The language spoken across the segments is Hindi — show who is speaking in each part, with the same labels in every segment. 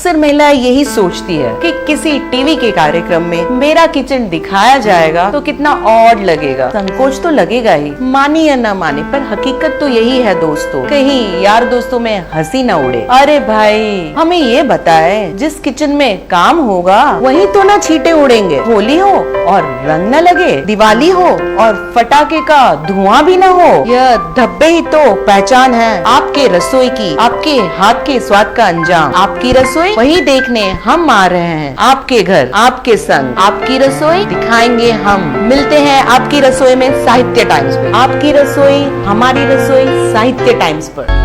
Speaker 1: अक्सर महिलाएं यही सोचती है कि किसी टीवी के कार्यक्रम में मेरा किचन दिखाया जाएगा तो कितना ऑड लगेगा, संकोच तो लगेगा ही, माने या ना माने, पर हकीकत तो यही है दोस्तों। कहीं यार दोस्तों में हंसी ना उड़े। अरे भाई हमें ये बताए, जिस किचन में काम होगा वही तो ना छींटे उड़ेंगे। होली हो और रंग न लगे, दिवाली हो और फटाके का धुआं भी न हो, यह धब्बे ही तो पहचान है आपके रसोई की, आपके हाथ के स्वाद का अंजाम। आपकी रसोई वही देखने हम आ रहे हैं, आपके घर आपके संग। आपकी रसोई दिखाएंगे हम। मिलते हैं आपकी रसोई में साहित्य टाइम्स पे। आपकी रसोई हमारी रसोई साहित्य टाइम्स पर।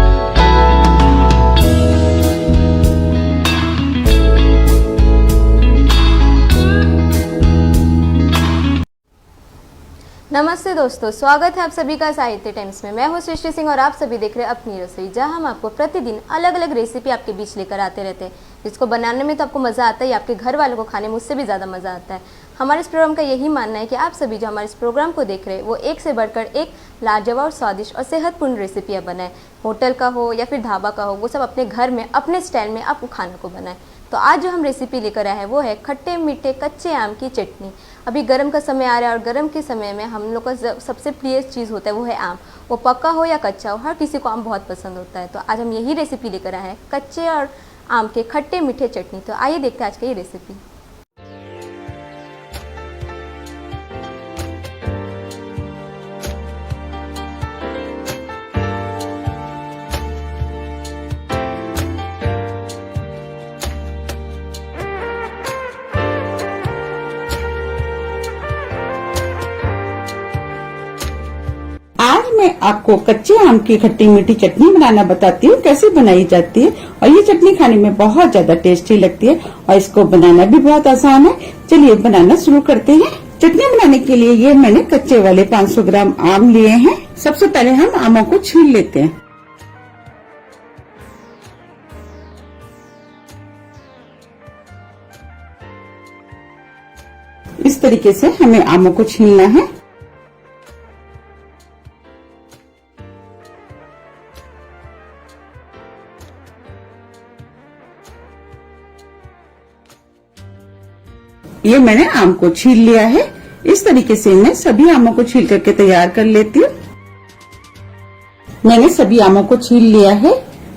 Speaker 2: नमस्ते दोस्तों, स्वागत है आप सभी का साहित्य टाइम्स में। मैं हूं सृष्टि सिंह और आप सभी देख रहे हैं अपनी रसोई, जहां हम आपको प्रतिदिन अलग अलग रेसिपी आपके बीच लेकर आते रहते हैं, जिसको बनाने में तो आपको मज़ा आता है, आपके घर वालों को खाने में उससे भी ज़्यादा मज़ा आता है। हमारे इस प्रोग्राम का यही मानना है कि आप सभी जो हमारे इस प्रोग्राम को देख रहे हैं वो एक से बढ़कर एक लाजवाब और स्वादिष्ट और सेहतपूर्ण रेसिपियाँ बनाएं। होटल का हो या फिर ढाबा का हो, वो सब अपने घर में अपने स्टाइल में आप खाना को बनाएं। तो आज जो हम रेसिपी लेकर आए हैं वो है खट्टे मीठे कच्चे आम की चटनी। अभी गर्म का समय आ रहा है और गर्म के समय में हम लोग का सबसे प्रिय चीज़ होता है वो है आम। वो पक्का हो या कच्चा हो, हर किसी को आम बहुत पसंद होता है। तो आज हम यही रेसिपी लेकर आए हैं, कच्चे और आम के खट्टे मीठे चटनी। तो आइए देखते हैं आज की ये रेसिपी।
Speaker 3: मैं आपको कच्चे आम की खट्टी मीठी चटनी बनाना बताती हूँ, कैसे बनाई जाती है। और ये चटनी खाने में बहुत ज्यादा टेस्टी लगती है और इसको बनाना भी बहुत आसान है। चलिए बनाना शुरू करते हैं। चटनी बनाने के लिए ये मैंने कच्चे वाले 500 ग्राम आम लिए हैं। सबसे पहले हम आमों को छील लेते हैं। इस तरीके से हमें आमों को छीलना है। ये मैंने आम को छील लिया है। इस तरीके से मैं सभी आमों को छील करके तैयार कर लेती हूँ। मैंने सभी आमों को छील लिया है।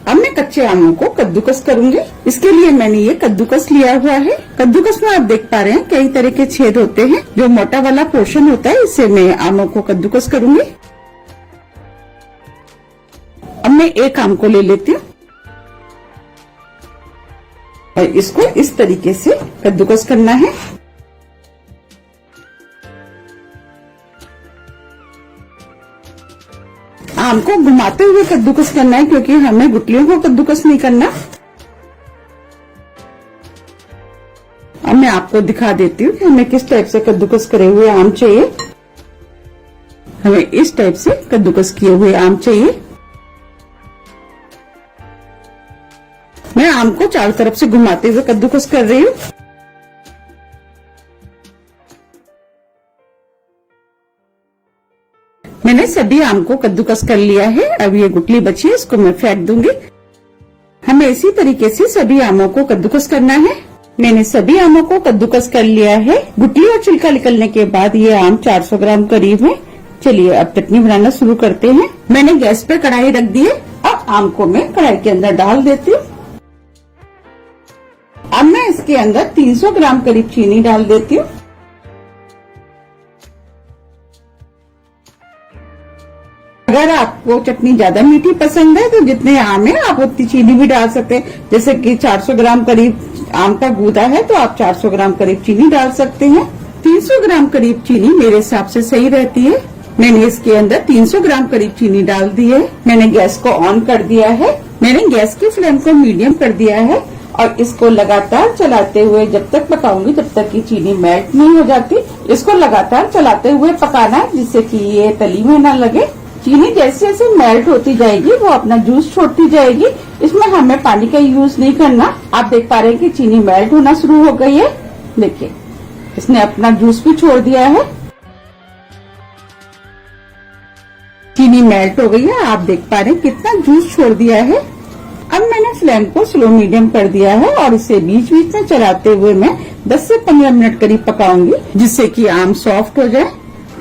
Speaker 3: अब मैं कच्चे आमों को कद्दूकस करूंगी। इसके लिए मैंने ये कद्दूकस लिया हुआ है। कद्दूकस में आप देख पा रहे हैं कई तरह के छेद होते हैं। जो मोटा वाला पोर्शन होता है, इससे मैं आमों को कद्दूकस करूंगी। अब मैं एक आम को ले लेती हूँ और इसको इस तरीके से कद्दूकस करना है। आम को घुमाते हुए कद्दूकस करना है, क्योंकि हमें गुठलियों को कद्दूकस नहीं करना। अब मैं आपको दिखा देती हूँ कि हमें किस टाइप से कद्दूकस करे हुए आम चाहिए। हमें इस टाइप से कद्दूकस किए हुए आम चाहिए। मैं आम को चारों तरफ से घुमाते हुए कद्दूकस कर रही हूँ। मैंने सभी आम को कद्दूकस कर लिया है। अब ये गुठली बची है, इसको मैं फेंक दूंगी। हमें इसी तरीके से सभी आमों को कद्दूकस करना है। मैंने सभी आमों को कद्दूकस कर लिया है। गुठली और छिलका निकलने के बाद ये आम 400 ग्राम करीब है। चलिए अब चटनी बनाना शुरू करते हैं। मैंने गैस पे कढ़ाई रख दी है। अब आम को मैं कढ़ाई के अंदर डाल देती हूँ। अब मैं इसके अंदर 300 ग्राम करीब चीनी डाल देती हूँ। अगर आपको चटनी ज्यादा मीठी पसंद है तो जितने आम है आप उतनी चीनी भी डाल सकते हैं। जैसे कि 400 ग्राम करीब आम का गूदा है तो आप 400 ग्राम करीब चीनी डाल सकते हैं। 300 ग्राम करीब चीनी मेरे हिसाब से सही रहती है। मैंने इसके अंदर 300 ग्राम करीब चीनी डाल दी है। मैंने गैस को ऑन कर दिया है। मैंने गैस की फ्लेम को मीडियम कर दिया है और इसको लगातार चलाते हुए जब तक पकाऊंगी जब तक कि चीनी मेल्ट नहीं हो जाती। इसको लगातार चलाते हुए पकाना है जिससे कि ये तली में न लगे। चीनी जैसे जैसे मेल्ट होती जाएगी वो अपना जूस छोड़ती जाएगी। इसमें हमें पानी का यूज नहीं करना। आप देख पा रहे हैं कि चीनी मेल्ट होना शुरू हो गई है। देखिए इसने अपना जूस भी छोड़ दिया है। चीनी मेल्ट हो गई है। आप देख पा रहे हैं कितना जूस छोड़ दिया है। अब मैंने फ्लेम को स्लो मीडियम कर दिया है और इसे बीच बीच में चलाते हुए मैं 10 से 15 मिनट करीब पकाऊंगी, जिससे कि आम सॉफ्ट हो जाए।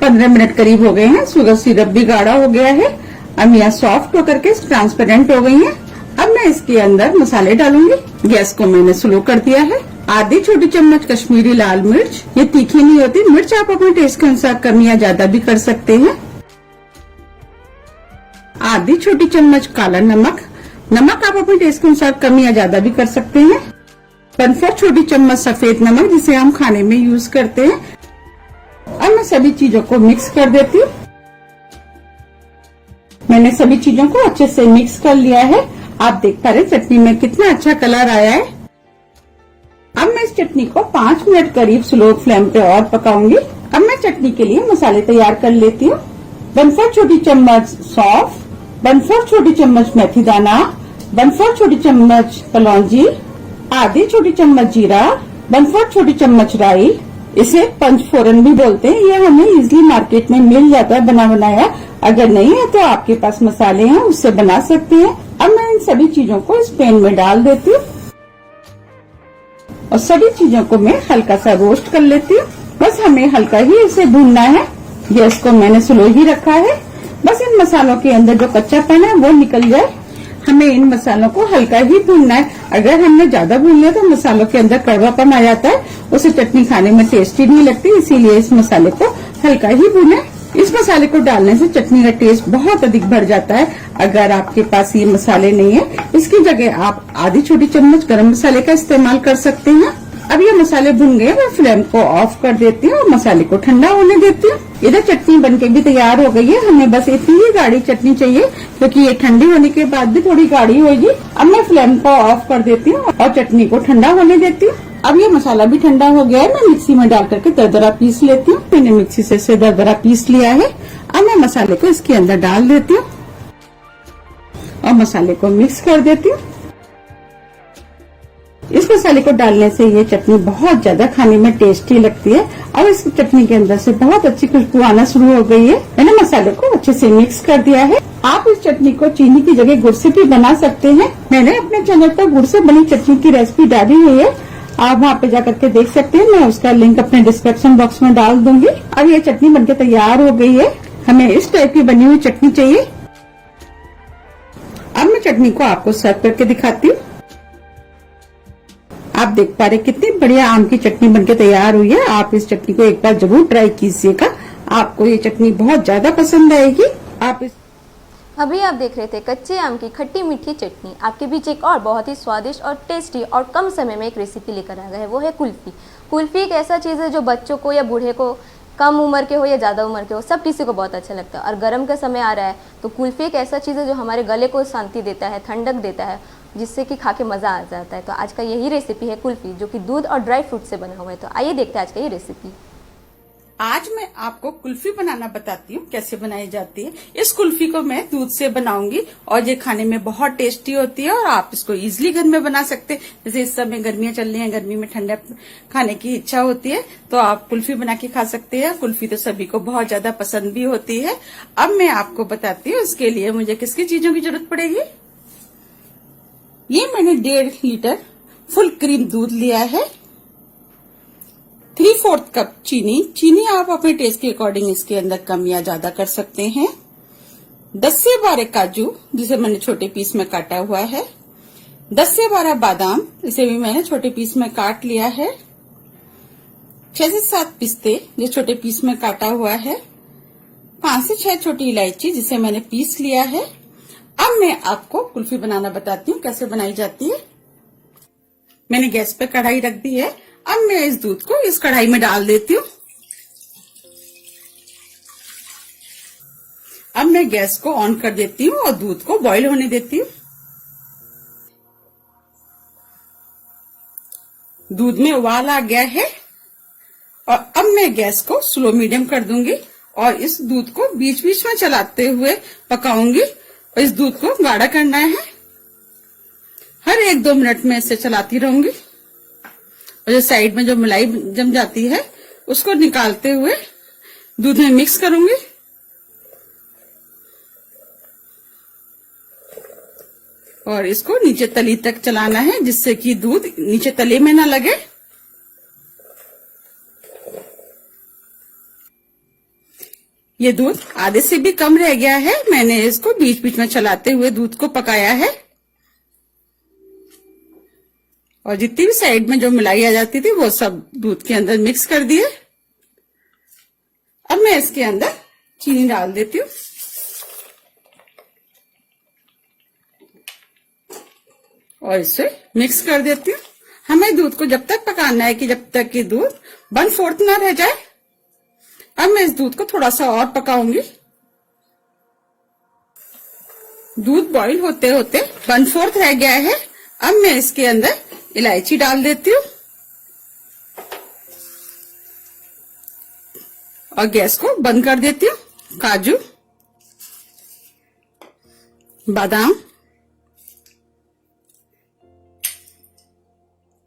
Speaker 3: 15 मिनट करीब हो गए हैं। शुगर सिरप भी गाढ़ा हो गया है। अमियाँ सॉफ्ट होकर के ट्रांसपेरेंट हो गई हैं। अब मैं इसके अंदर मसाले डालूंगी। गैस को मैंने स्लो कर दिया है। आधी छोटी चम्मच कश्मीरी लाल मिर्च, ये तीखी नहीं होती मिर्च, आप अपने टेस्ट के अनुसार कम या ज्यादा भी कर सकते हैं। आधी छोटी चम्मच काला नमक, नमक आप अपने टेस्ट के अनुसार कम या ज्यादा भी कर सकते हैं। 1/4 छोटी चम्मच सफेद नमक, जिसे हम खाने में यूज करते हैं। अब मैं सभी चीजों को मिक्स कर देती हूँ। मैंने सभी चीजों को अच्छे से मिक्स कर लिया है। आप देख पा रहे चटनी में कितना अच्छा कलर आया है। अब मैं इस चटनी को 5 मिनट करीब स्लो फ्लेम पे और पकाऊंगी। अब मैं चटनी के लिए मसाले तैयार कर लेती हूँ। 1/4 छोटी चम्मच सौंफ, 1/4 छोटी चम्मच मेथी दाना, 1/4 छोटी चम्मच कलौंजी, आधी छोटी चम्मच जीरा, 1/4 छोटी चम्मच राई, इसे पंचफोरन भी बोलते हैं। ये हमें इजीली मार्केट में मिल जाता है बना बनाया। अगर नहीं है तो आपके पास मसाले हैं, उससे बना सकते हैं। अब मैं इन सभी चीजों को इस पैन में डाल देती हूँ और सभी चीजों को मैं हल्का सा रोस्ट कर लेती हूँ। बस हमें हल्का ही इसे भूनना है। गैस को मैंने स्लो ही रखा है। बस इन मसालों के अंदर जो कच्चापन है वो निकल जाए। हमें इन मसालों को हल्का ही भूनना है। अगर हमने ज्यादा भून लिया तो मसालों के अंदर कड़वापन आ जाता है, उसे चटनी खाने में टेस्टी नहीं लगती। इसीलिए इस मसाले को हल्का ही भूने। इस मसाले को डालने से चटनी का टेस्ट बहुत अधिक बढ़ जाता है। अगर आपके पास ये मसाले नहीं है, इसकी जगह आप आधी छोटी चम्मच गरम मसाले का इस्तेमाल कर सकते हैं। अब ये मसाले भुन गए, मैं फ्लेम को ऑफ कर देती हूँ और मसाले को ठंडा होने देती हूँ। इधर चटनी बनके भी तैयार हो गई है। हमें बस इतनी ही गाढ़ी चटनी चाहिए, क्योंकि ये ठंडी होने के बाद भी थोड़ी गाढ़ी होगी। अब मैं फ्लेम को ऑफ कर देती हूँ और चटनी को ठंडा होने देती हूँ। अब ये मसाला भी ठंडा हो गया है। मैं मिक्सी में डाल करके दरदरा पीस लेती हूँ। मैंने मिक्सी से इसे दरदरा पीस लिया है। अब मैं मसाले को इसके अंदर डाल देती हूँ और मसाले को मिक्स कर देती हूँ। इस मसाले को डालने से ये चटनी बहुत ज्यादा खाने में टेस्टी लगती है। अब इस चटनी के अंदर से बहुत अच्छी खुशबू आना शुरू हो गई है। मैंने मसाले को अच्छे से मिक्स कर दिया है। आप इस चटनी को चीनी की जगह गुड़ से भी बना सकते हैं। मैंने अपने चैनल पर गुड़ से बनी चटनी की रेसिपी डाली हुई है, आप वहाँ पे जाकर के देख सकते हैं। मैं उसका लिंक अपने डिस्क्रिप्शन बॉक्स में डाल दूंगी। अब ये चटनी बनके तैयार हो गई है। हमें इस टाइप की बनी हुई चटनी चाहिए। अब मैं चटनी को आपको सर्व करके दिखाती हूँ। आप देख पा रहे कितनी बढ़िया आम की चटनी बनके तैयार हुई है। आप इस चटनी को एक बार जरूर ट्राई कीजिएगा, आपको ये चटनी बहुत ज्यादा पसंद आएगी।
Speaker 2: अभी आप देख रहे थे कच्चे आम की खट्टी मीठी चटनी। आपके बीच एक और बहुत ही स्वादिष्ट और टेस्टी और कम समय में एक रेसिपी लेकर आ गए हैं, वो है कुल्फी। कुल्फी एक ऐसा चीज़ है जो बच्चों को या बूढ़े को, कम उम्र के हो या ज़्यादा उम्र के हो, सब किसी को बहुत अच्छा लगता है। और गर्म का समय आ रहा है तो कुल्फी एक ऐसा चीज़ है जो हमारे गले को शांति देता है, ठंडक देता है, जिससे कि खा के मज़ा आ जाता है। तो आज का यही रेसिपी है कुल्फी, जो कि दूध और ड्राई फ्रूट से बना हुआ है। तो आइए देखते हैं आज का ये रेसिपी।
Speaker 3: आज मैं आपको कुल्फी बनाना बताती हूँ, कैसे बनाई जाती है। इस कुल्फी को मैं दूध से बनाऊंगी और ये खाने में बहुत टेस्टी होती है और आप इसको इजीली घर में बना सकते हैं। जैसे इस समय गर्मियां चल रही हैं, गर्मी में ठंडा खाने की इच्छा होती है तो आप कुल्फी बना के खा सकते हैं। कुल्फी तो सभी को बहुत ज्यादा पसंद भी होती है। अब मैं आपको बताती हूँ इसके लिए मुझे किसकी चीजों की जरूरत पड़ेगी। ये मैंने 1.5 लीटर फुल क्रीम दूध लिया है, 3/4 कप चीनी आप अपने टेस्ट के अकॉर्डिंग इसके अंदर कम या ज्यादा कर सकते हैं। 10 से 12 काजू, जिसे मैंने छोटे पीस में काटा हुआ है। 10 से 12 बादाम, इसे भी मैंने छोटे पीस में काट लिया है। 6 से 7 पिस्ते, जो छोटे पीस में काटा हुआ है। 5 से 6 छोटी इलायची, जिसे मैंने पीस लिया है। अब मैं आपको कुल्फी बनाना बताती हूँ कैसे बनाई जाती है। मैंने गैस पे कढ़ाई रख दी है। अब मैं इस दूध को इस कढ़ाई में डाल देती हूँ। अब मैं गैस को ऑन कर देती हूँ और दूध को बॉईल होने देती हूँ। दूध में उबाल आ गया है और अब मैं गैस को स्लो मीडियम कर दूंगी और इस दूध को बीच बीच में चलाते हुए पकाऊंगी। और इस दूध को गाढ़ा करना है। हर 1-2 मिनट में इसे चलाती रहूंगी और जो साइड में जो मलाई जम जाती है उसको निकालते हुए दूध में मिक्स करूंगी। और इसको नीचे तली तक चलाना है जिससे कि दूध नीचे तले में ना लगे। ये दूध आधे से भी कम रह गया है। मैंने इसको बीच बीच में चलाते हुए दूध को पकाया है और जितनी भी साइड में जो मिलाई आ जाती थी वो सब दूध के अंदर मिक्स कर दिए। अब मैं इसके अंदर चीनी डाल देती हूँ और इसे मिक्स कर देती हूँ। हमें दूध को जब तक पकाना है कि जब तक कि दूध 1/4 ना रह जाए। अब मैं इस दूध को थोड़ा सा और पकाऊंगी। दूध बॉईल होते होते 1/4 रह गया है। अब मैं इसके अंदर इलायची डाल देती हूँ और गैस को बंद कर देती हूँ। काजू, बादाम,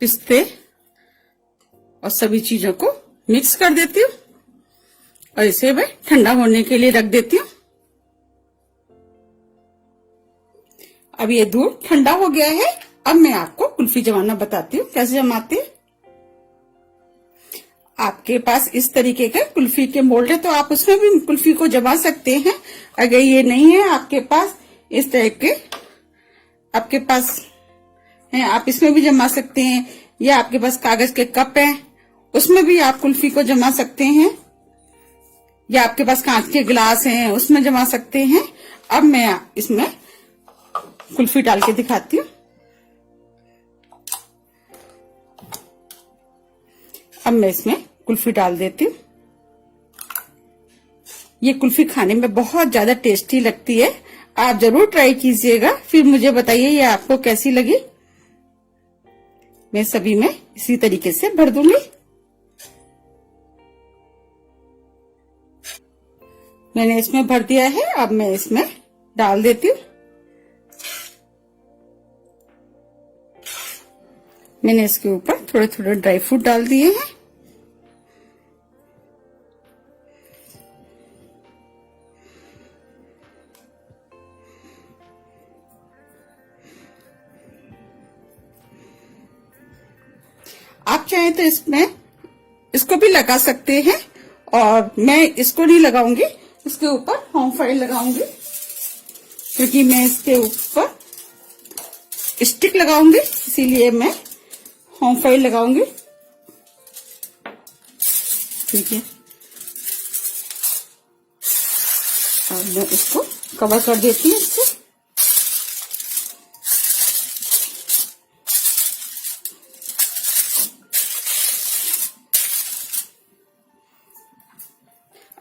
Speaker 3: पिस्ते और सभी चीजों को मिक्स कर देती हूँ और इसे मैं ठंडा होने के लिए रख देती हूँ। अब ये दूध ठंडा हो गया है। अब मैं आपको कुल्फी जमाना बताती हूँ कैसे जमाते हैं। आपके पास इस तरीके का कुल्फी के मोल्ड है तो आप उसमें भी कुल्फी को जमा सकते हैं। अगर ये नहीं है आपके पास इस तरह के आपके पास है, आप इसमें भी जमा सकते हैं, या आपके पास कागज के कप हैं उसमें भी आप कुल्फी को जमा सकते हैं, या आपके पास कांच के गिलास हैं उसमें जमा सकते हैं। अब मैं इसमें कुल्फी डाल के दिखाती हूँ। अब मैं इसमें कुल्फी डाल देती हूँ। ये कुल्फी खाने में बहुत ज्यादा टेस्टी लगती है। आप जरूर ट्राई कीजिएगा, फिर मुझे बताइए ये आपको कैसी लगी। मैं सभी में इसी तरीके से भर दूंगी। मैंने इसमें भर दिया है। अब मैं इसमें डाल देती हूँ। मैंने इसके ऊपर थोड़े थोड़े ड्राई फ्रूट डाल दिए हैं। आप चाहें तो इसमें इसको भी लगा सकते हैं और मैं इसको नहीं लगाऊंगी, इसके ऊपर होम फॉइल लगाऊंगी क्योंकि मैं इसके ऊपर स्टिक लगाऊंगी, इसीलिए मैं होम फॉइल लगाऊंगी। ठीक है, अब मैं इसको कवर कर देती हूँ इससे।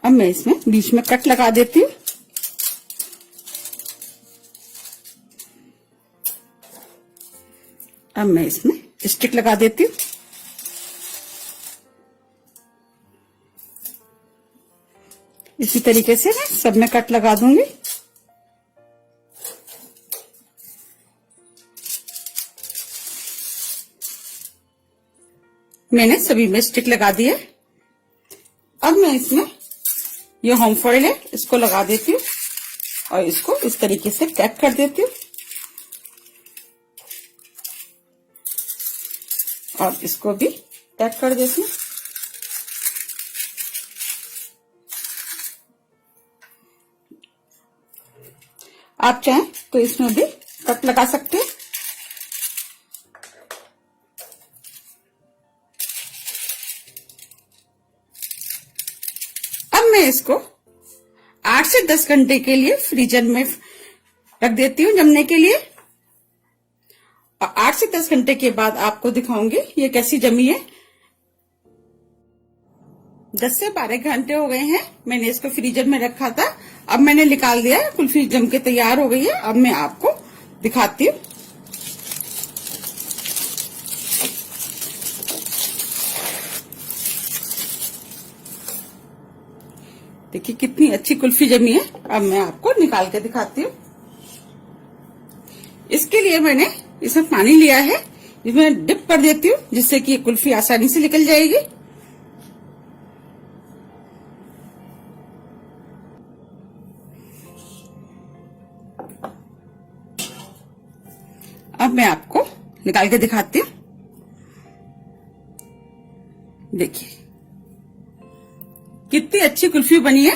Speaker 3: अब मैं इसमें बीच में कट लगा देती हूँ। अब मैं इसमें स्टिक लगा देती हूँ। इसी तरीके से मैं सब में कट लगा दूंगी। मैंने सभी में स्टिक लगा दिया। अब मैं इसमें ये होम फॉइल है इसको लगा देती हूँ और इसको इस तरीके से पैक कर देती हूँ और इसको भी पैक कर देती हूँ। आप चाहें तो इसमें भी कट लगा सकते हैं। अब मैं इसको 8 से 10 घंटे के लिए फ्रीजर में रख देती हूँ जमने के लिए और 8 से 10 घंटे के बाद आपको दिखाऊंगी ये कैसी जमी है। 10 से 12 घंटे हो गए हैं, मैंने इसको फ्रीजर में रखा था। अब मैंने निकाल दिया है, कुल्फी जम के तैयार हो गई है। अब मैं आपको दिखाती हूँ। देखिए कितनी अच्छी कुल्फी जमी है। अब मैं आपको निकाल के दिखाती हूँ। इसके लिए मैंने इसमें पानी लिया है, इसमें डिप कर देती हूँ जिससे कि ये कुल्फी आसानी से निकल जाएगी। अब मैं आपको निकाल के दिखाती हूँ। देखिए कितनी अच्छी कुल्फी बनी है।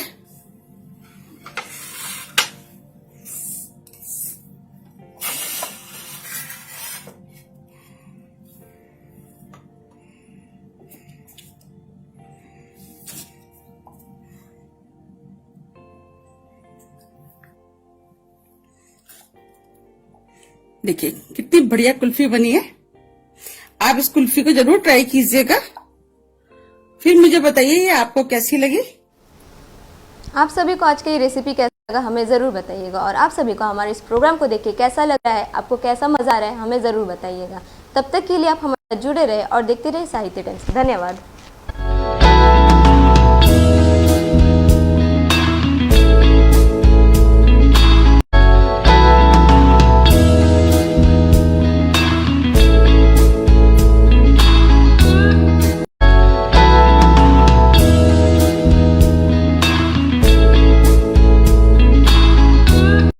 Speaker 3: देखिए कितनी बढ़िया कुल्फी बनी है। आप इस कुल्फी को जरूर ट्राई कीजिएगा, फिर मुझे बताइए ये आपको कैसी लगी।
Speaker 2: आप सभी को आज की ये रेसिपी कैसा लगा हमें ज़रूर बताइएगा, और आप सभी को हमारे इस प्रोग्राम को देख के कैसा लग रहा है, आपको कैसा मज़ा आ रहा है हमें ज़रूर बताइएगा। तब तक के लिए आप हमारे साथ जुड़े रहे और देखते रहे साहित्य टाइम्स। धन्यवाद।